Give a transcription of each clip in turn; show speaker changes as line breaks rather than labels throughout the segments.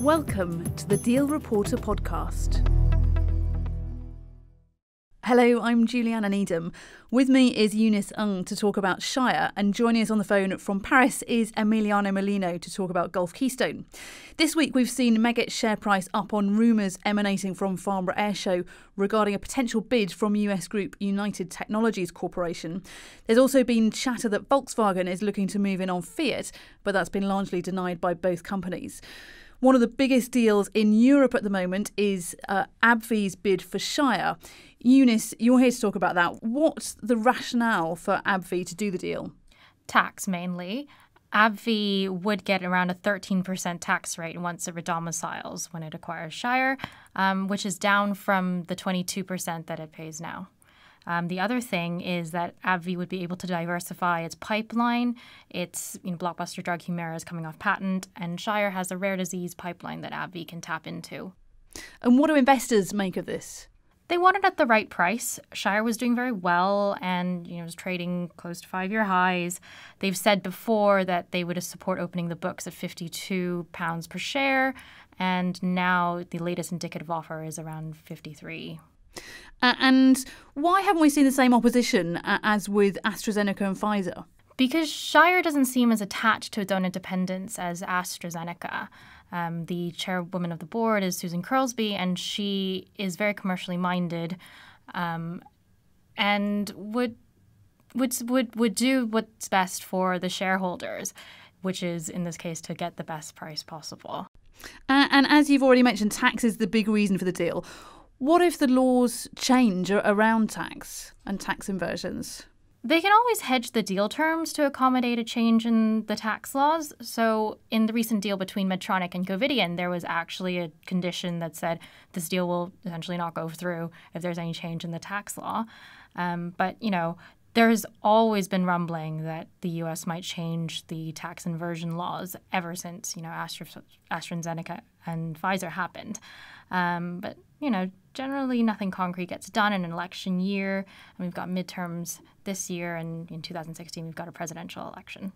Welcome to the Dealreporter podcast. Hello, I'm Juliana Needham. With me is Eunice Ng to talk about Shire, and joining us on the phone from Paris is Emiliano Mellino to talk about Gulf Keystone. This week we've seen Meggitt's share price up on rumours emanating from Farnborough Airshow regarding a potential bid from US group United Technologies Corporation. There's also been chatter that Volkswagen is looking to move in on Fiat, but that's been largely denied by both companies. One of the biggest deals in Europe at the moment is AbbVie's bid for Shire. Eunice, you're here to talk about that. What's the rationale for AbbVie to do the deal?
Tax, mainly. AbbVie would get around a 13% tax rate once it redomiciles when it acquires Shire, which is down from the 22% that it pays now. The other thing is that AbbVie would be able to diversify its pipeline. Its blockbuster drug Humira is coming off patent, and Shire has a rare disease pipeline that AbbVie can tap into.
And what do investors make of this?
They want it at the right price. Shire was doing very well and was trading close to 5-year highs. They've said before that they would support opening the books at £52 per share, and now the latest indicative offer is around 53.
And why haven't we seen the same opposition as with AstraZeneca and Pfizer?
Because Shire doesn't seem as attached to its own independence as AstraZeneca. The chairwoman of the board is Susan Curlsby, and she is very commercially minded, and would do what's best for the shareholders, which is in this case to get the best price possible.
And as you've already mentioned, tax is the big reason for the deal. What if the laws change around tax and tax inversions?
They can always hedge the deal terms to accommodate a change in the tax laws. So in the recent deal between Medtronic and Covidien, there was actually a condition that said this deal will essentially not go through if there's any change in the tax law. But there's always been rumbling that the U.S. might change the tax inversion laws ever since, AstraZeneca and Pfizer happened. But generally nothing concrete gets done in an election year. And we've got midterms this year, and in 2016 we've got a presidential election.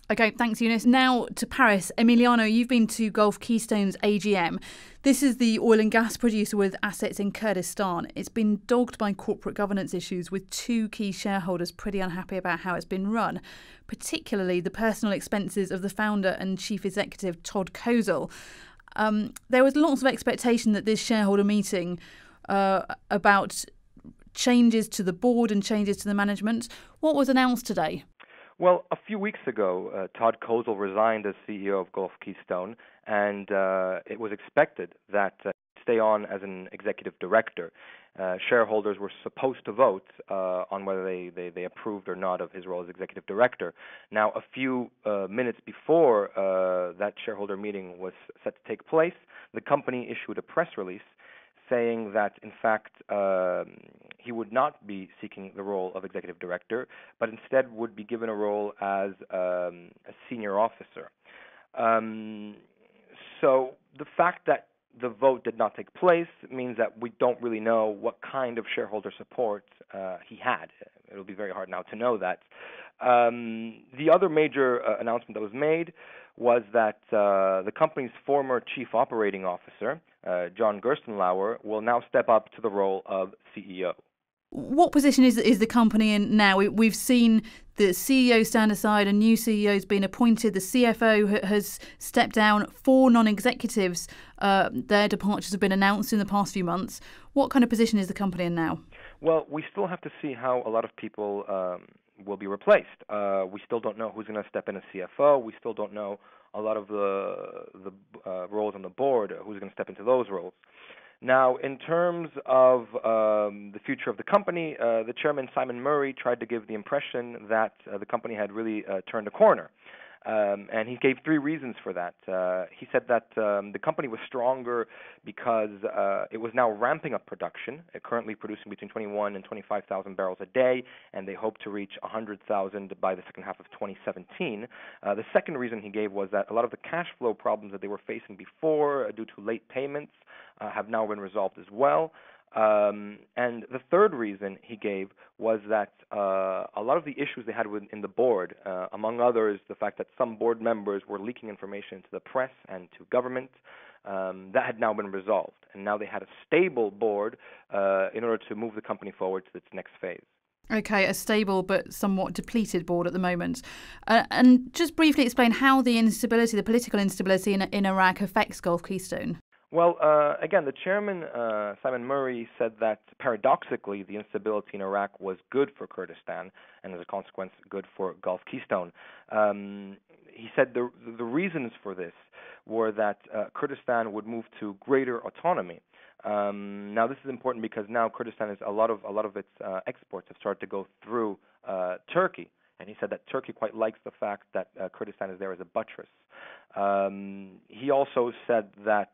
OK, thanks, Eunice. Now to Paris. Emiliano, you've been to Gulf Keystone's AGM. This is the oil and gas producer with assets in Kurdistan. It's been dogged by corporate governance issues, with two key shareholders pretty unhappy about how it's been run, particularly the personal expenses of the founder and chief executive, Todd Kozel. There was lots of expectation that this shareholder meeting about changes to the board and changes to the management. What was announced today?
Well, a few weeks ago, Todd Kozel resigned as CEO of Gulf Keystone, and it was expected that he'd stay on as an executive director. Shareholders were supposed to vote on whether they approved or not of his role as executive director. Now, a few minutes before that shareholder meeting was set to take place, the company issued a press release saying that, in fact, he would not be seeking the role of executive director, but instead would be given a role as a senior officer. So the fact that the vote did not take place means that we don't really know what kind of shareholder support he had. It'll be very hard now to know that. The other major announcement that was made was that the company's former chief operating officer, John Gerstenlauer, will now step up to the role of CEO.
What position is the company in now? We've seen the CEO stand aside, a new CEO has been appointed, the CFO has stepped down, 4 non-executives, their departures have been announced in the past few months. What kind of position is the company in now?
Well, we still have to see how a lot of people will be replaced. We still don't know who's going to step in as CFO. We still don't know a lot of the roles on the board, who's going to step into those roles. Now, in terms of the future of the company, the chairman, Simon Murray, tried to give the impression that the company had really turned a corner. And he gave 3 reasons for that. He said that the company was stronger because it was now ramping up production, currently producing between 21 and 25,000 barrels a day, and they hope to reach 100,000 by the second half of 2017. The second reason he gave was that a lot of the cash flow problems that they were facing before due to late payments have now been resolved as well. And the third reason he gave was that a lot of the issues they had in the board, among others, the fact that some board members were leaking information to the press and to government, That had now been resolved, and now they had a stable board in order to move the company forward to its next phase.
Okay, a stable but somewhat depleted board at the moment. And just briefly explain how the instability, the political instability in Iraq affects Gulf Keystone.
Well, again, the chairman, Simon Murray, said that paradoxically the instability in Iraq was good for Kurdistan and as a consequence good for Gulf Keystone. He said the reasons for this were that Kurdistan would move to greater autonomy. Now, this is important because now Kurdistan is a lot of its exports have started to go through Turkey, and he said that Turkey quite likes the fact that Kurdistan is there as a buttress. He also said that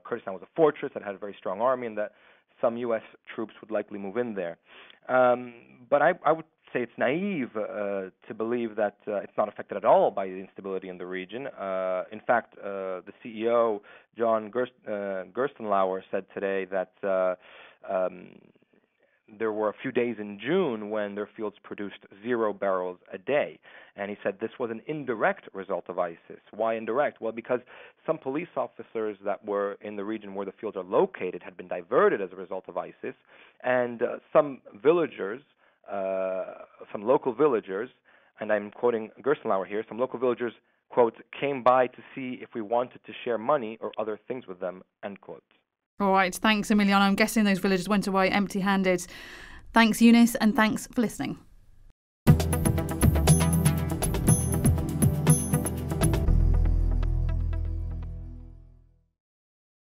Kurdistan was a fortress that had a very strong army, and that some U.S. troops would likely move in there. But I would say it's naive to believe that it's not affected at all by the instability in the region. In fact, the CEO, John Gerstenlauer, said today that there were a few days in June when their fields produced 0 barrels a day. And he said this was an indirect result of ISIS. Why indirect? Well, because some police officers that were in the region where the fields are located had been diverted as a result of ISIS, and some villagers, some local villagers, and I'm quoting Gerstenlauer here, some local villagers, quote, came by to see if we wanted to share money or other things with them, end quote.
All right, thanks, Emiliano. I'm guessing those villagers went away empty-handed. Thanks, Eunice, and thanks for listening.